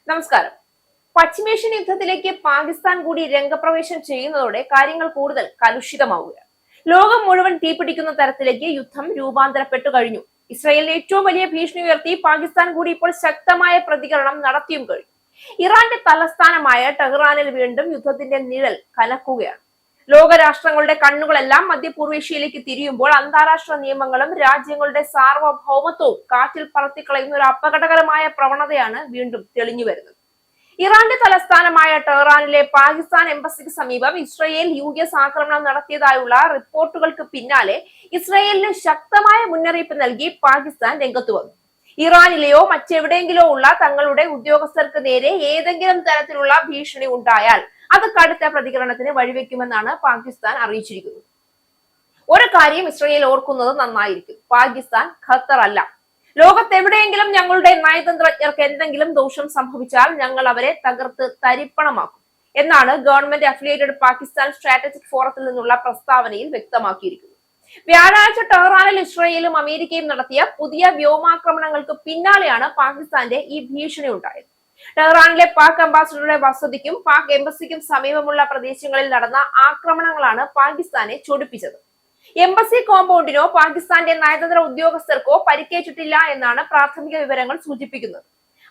നമസ്കാരം. പശ്ചിമേഷ്യൻ യുദ്ധത്തിലേക്ക് പാകിസ്ഥാൻ കൂടി രംഗപ്രവേശം ചെയ്യുന്നതോടെ കാര്യങ്ങൾ കൂടുതൽ കലുഷിതമാവുകയാണ്. ലോകം മുഴുവൻ തീപിടിക്കുന്ന തരത്തിലേക്ക് യുദ്ധം രൂപാന്തരപ്പെട്ടു കഴിഞ്ഞു. ഇസ്രായേലിന് ഏറ്റവും വലിയ ഭീഷണി ഉയർത്തി പാകിസ്ഥാൻ കൂടി ഇപ്പോൾ ശക്തമായ പ്രതികരണം നടത്തിയും കഴിഞ്ഞു. ഇറാന്റെ തലസ്ഥാനമായ ടെഹ്റാനിൽ വീണ്ടും യുദ്ധത്തിന്റെ നിഴൽ കനക്കുകയാണ്. ലോകരാഷ്ട്രങ്ങളുടെ കണ്ണുകളെല്ലാം മധ്യപൂർവേഷ്യയിലേക്ക് തിരിയുമ്പോൾ അന്താരാഷ്ട്ര നിയമങ്ങളും രാജ്യങ്ങളുടെ സാർവഭൗമത്വവും കാറ്റിൽ പറത്തിക്കളയുന്ന ഒരു അപകടകരമായ പ്രവണതയാണ് വീണ്ടും തെളിഞ്ഞു വരുന്നത്. ഇറാന്റെ തലസ്ഥാനമായ ടെഹ്റാനിലെ പാകിസ്ഥാൻ എംബസിക്ക് സമീപം ഇസ്രായേൽ US ആക്രമണം നടത്തിയതായുള്ള റിപ്പോർട്ടുകൾക്ക് പിന്നാലെ ഇസ്രായേലിന് ശക്തമായ മുന്നറിയിപ്പ് നൽകി പാകിസ്ഥാൻ രംഗത്തു വന്നു. ഇറാനിലെയോ മറ്റെവിടെയെങ്കിലോ ഉള്ള തങ്ങളുടെ ഉദ്യോഗസ്ഥർക്ക് നേരെ ഏതെങ്കിലും തരത്തിലുള്ള ഭീഷണി ഉണ്ടായാൽ അത് കടുത്ത പ്രതികരണത്തിന് വഴിവെക്കുമെന്നാണ് പാകിസ്ഥാൻ അറിയിച്ചിരിക്കുന്നത്. ഒരു കാര്യം ഇസ്രായേൽ ഓർക്കുന്നത് നന്നായിരിക്കും: പാകിസ്ഥാൻ ഖത്തർ അല്ല. ലോകത്തെവിടെയെങ്കിലും ഞങ്ങളുടെ നയതന്ത്രജ്ഞർക്ക് എന്തെങ്കിലും ദോഷം സംഭവിച്ചാൽ ഞങ്ങൾ അവരെ തകർത്ത് തരിപ്പണമാക്കും എന്നാണ് ഗവൺമെന്റ് അഫിലിയേറ്റഡ് പാകിസ്ഥാൻ സ്ട്രാറ്റജിക് ഫോറത്തിൽ നിന്നുള്ള പ്രസ്താവനയിൽ വ്യക്തമാക്കിയിരിക്കുന്നത്. വ്യാഴാഴ്ച ടെഹ്റാനിൽ ഇസ്രായേലും അമേരിക്കയും നടത്തിയ പുതിയ വ്യോമാക്രമണങ്ങൾക്ക് പിന്നാലെയാണ് പാകിസ്ഥാന്റെ ഈ ഭീഷണി ഉണ്ടായത്. ടെഹ്റാനിലെ പാക് അംബാസിഡറുടെ വസതിക്കും പാക് എംബസിക്കും സമീപമുള്ള പ്രദേശങ്ങളിൽ നടന്ന ആക്രമണങ്ങളാണ് പാകിസ്ഥാനെ ചൊടിപ്പിച്ചത്. എംബസി കോമ്പൗണ്ടിനോ പാകിസ്ഥാന്റെ നയതന്ത്ര ഉദ്യോഗസ്ഥർക്കോ പരിക്കേറ്റിട്ടില്ല എന്നാണ് പ്രാഥമിക വിവരങ്ങൾ സൂചിപ്പിക്കുന്നത്.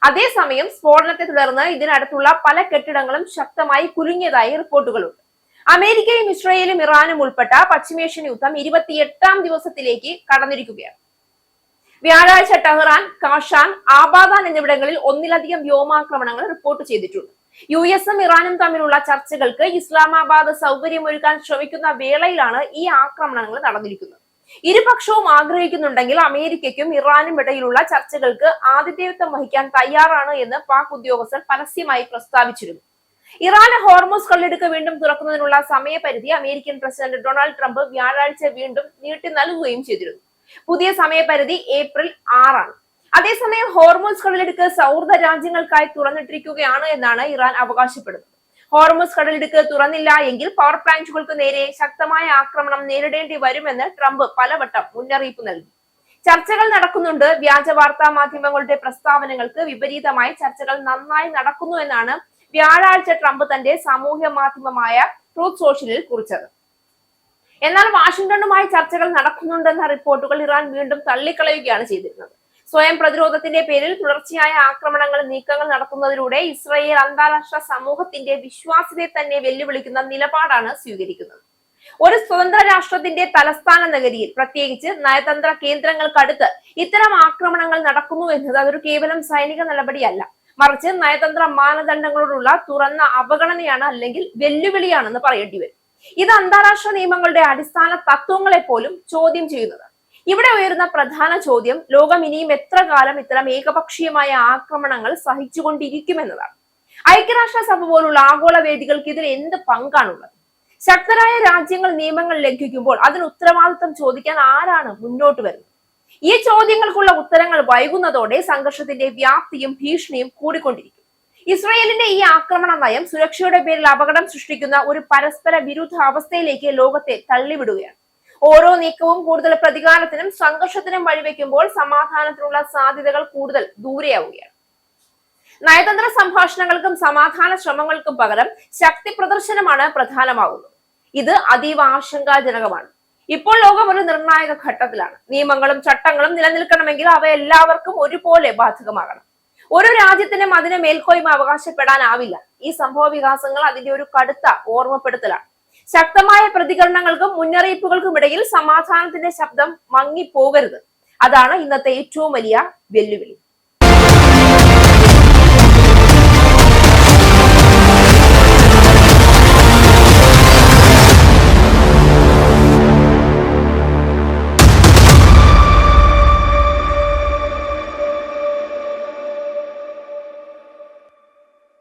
അതേസമയം സ്ഫോടനത്തെ തുടർന്ന് ഇതിനടുത്തുള്ള പല കെട്ടിടങ്ങളും ശക്തമായി കുലുങ്ങിയതായി റിപ്പോർട്ടുകളുണ്ട്. അമേരിക്കയും ഇസ്രായേലും ഇറാനും ഉൾപ്പെട്ട പശ്ചിമേഷ്യൻ യുദ്ധം 28ാം ദിവസത്തിലേക്ക് കടന്നിരിക്കുകയാണ്. വ്യാഴാഴ്ച ടെഹ്റാൻ, കാഷാൻ, ആബാദാൻ എന്നിവിടങ്ങളിൽ ഒന്നിലധികം വ്യോമാക്രമണങ്ങൾ റിപ്പോർട്ട് ചെയ്തിട്ടുണ്ട്. US-ഉം ഇറാനും തമ്മിലുള്ള ചർച്ചകൾക്ക് ഇസ്ലാമാബാദ് സൗകര്യമൊരുക്കാൻ ശ്രമിക്കുന്ന വേളയിലാണ് ഈ ആക്രമണങ്ങൾ നടന്നിരിക്കുന്നത്. ഇരുപക്ഷവും ആഗ്രഹിക്കുന്നുണ്ടെങ്കിൽ അമേരിക്കയ്ക്കും ഇറാനും ഇടയിലുള്ള ചർച്ചകൾക്ക് ആതിഥേയത്വം വഹിക്കാൻ തയ്യാറാണ് എന്ന് പാക് ഉദ്യോഗസ്ഥർ പരസ്യമായി പ്രസ്താവിച്ചിരുന്നു. ഇറാന് ഹോർമൂസ് കടലിടുക്ക് വീണ്ടും തുറക്കുന്നതിനുള്ള സമയപരിധി അമേരിക്കൻ പ്രസിഡന്റ് ഡൊണാൾഡ് ട്രംപ് വ്യാഴാഴ്ച വീണ്ടും നീട്ടി നൽകുകയും ചെയ്തിരുന്നു. പുതിയ സമയപരിധി ഏപ്രിൽ 6 അതേസമയം ഹോർമൂസ് കടലിടുക്ക് സൗഹൃദ രാജ്യങ്ങൾക്കായി തുറന്നിട്ടിരിക്കുകയാണ് എന്നാണ് ഇറാൻ അവകാശപ്പെടുന്നത്. ഹോർമൂസ് കടലിടുക്ക് തുറന്നില്ല എങ്കിൽ പവർ പ്ലാന്റുകൾക്ക് നേരെ ശക്തമായ ആക്രമണം നേരിടേണ്ടി വരുമെന്ന് ട്രംപ് പലവട്ടം മുന്നറിയിപ്പ് നൽകി. ചർച്ചകൾ നടക്കുന്നുണ്ട്. വ്യാജ വാർത്താ മാധ്യമങ്ങളുടെ പ്രസ്താവനകൾക്ക് വിപരീതമായി ചർച്ചകൾ നന്നായി നടക്കുന്നു എന്നാണ് വ്യാഴാഴ്ച ട്രംപ് തന്റെ സാമൂഹ്യ മാധ്യമമായ ട്രൂത്ത് സോഷ്യലിൽ കുറിച്ചത്. എന്നാൽ വാഷിംഗ്ടണുമായി ചർച്ചകൾ നടക്കുന്നുണ്ടെന്ന റിപ്പോർട്ടുകൾ ഇറാൻ വീണ്ടും തള്ളിക്കളയുകയാണ് ചെയ്തിരുന്നത്. സ്വയം പ്രതിരോധത്തിന്റെ പേരിൽ തുടർച്ചയായ നീക്കങ്ങൾ നടത്തുന്നതിലൂടെ ഇസ്രായേൽ അന്താരാഷ്ട്ര സമൂഹത്തിന്റെ വിശ്വാസ്യതയെ തന്നെ വെല്ലുവിളിക്കുന്ന നിലപാടാണ് സ്വീകരിക്കുന്നത്. ഒരു സ്വതന്ത്ര രാഷ്ട്രത്തിന്റെ തലസ്ഥാന നഗരിയിൽ, പ്രത്യേകിച്ച് നയതന്ത്ര കേന്ദ്രങ്ങൾക്കടുത്ത് ഇത്തരം ആക്രമണങ്ങൾ നടക്കുന്നു എന്നത് അതൊരു കേവലം സൈനിക നടപടിയല്ല, മറിച്ച് നയതന്ത്ര മാനദണ്ഡങ്ങളോടുള്ള തുറന്ന അവഗണനയാണ്, അല്ലെങ്കിൽ വെല്ലുവിളിയാണെന്ന് പറയേണ്ടി വരും. ഇത് അന്താരാഷ്ട്ര നിയമങ്ങളുടെ അടിസ്ഥാന തത്വങ്ങളെ പോലും ചോദ്യം ചെയ്യുന്നതാണ്. ഇവിടെ ഉയരുന്ന പ്രധാന ചോദ്യം ലോകം ഇനിയും എത്ര കാലം ഇത്തരം ഏകപക്ഷീയമായ ആക്രമണങ്ങൾ സഹിച്ചുകൊണ്ടിരിക്കുമെന്നതാണ്. ഐക്യരാഷ്ട്രസഭ പോലുള്ള ആഗോള വേദികൾക്ക് ഇതിൽ എന്ത് പങ്കാണുള്ളത്? ശക്തരായ രാജ്യങ്ങൾ നിയമങ്ങൾ ലംഘിക്കുമ്പോൾ അതിന് ഉത്തരവാദിത്വം ചോദിക്കാൻ ആരാണ് മുന്നോട്ട് വരുന്നത്? ഈ ചോദ്യങ്ങൾക്കുള്ള ഉത്തരങ്ങൾ വൈകുന്നതോടെ സംഘർഷത്തിന്റെ വ്യാപ്തിയും ഭീഷണിയും കൂടിക്കൊണ്ടിരിക്കും. ഇസ്രായേലിന്റെ ഈ ആക്രമണ നയം സുരക്ഷയുടെ പേരിൽ അപകടം സൃഷ്ടിക്കുന്ന ഒരു പരസ്പര വിരുദ്ധ അവസ്ഥയിലേക്ക് ലോകത്തെ തള്ളിവിടുകയാണ്. ഓരോ നീക്കവും കൂടുതൽ പ്രതികാരത്തിനും സംഘർഷത്തിനും വഴിവെക്കുമ്പോൾ സമാധാനത്തിനുള്ള സാധ്യതകൾ കൂടുതൽ ദൂരെയാവുകയാണ്. നയതന്ത്ര സംഭാഷണങ്ങൾക്കും സമാധാന ശ്രമങ്ങൾക്കും പകരം ശക്തി പ്രദർശനമാണ് പ്രധാനമാകുന്നത്. ഇത് അതീവ ആശങ്കാജനകമാണ്. ഇപ്പോൾ ലോകം ഒരു നിർണായക ഘട്ടത്തിലാണ്. നിയമങ്ങളും ചട്ടങ്ങളും നിലനിൽക്കണമെങ്കിൽ അവ എല്ലാവർക്കും ഒരുപോലെ ബാധകമാകണം. ഒരു രാജ്യത്തിനും അതിന് മേൽക്കോയ്മ അവകാശപ്പെടാനാവില്ല. ഈ സംഭവ വികാസങ്ങൾ അതിന്റെ ഒരു കടുത്ത ഓർമ്മപ്പെടുത്തലാണ്. ശക്തമായ പ്രതികരണങ്ങൾക്കും മുന്നറിയിപ്പുകൾക്കും ഇടയിൽ സമാധാനത്തിന്റെ ശബ്ദം മങ്ങിപ്പോകരുത്. അതാണ് ഇന്നത്തെ ഏറ്റവും വലിയ വെല്ലുവിളി.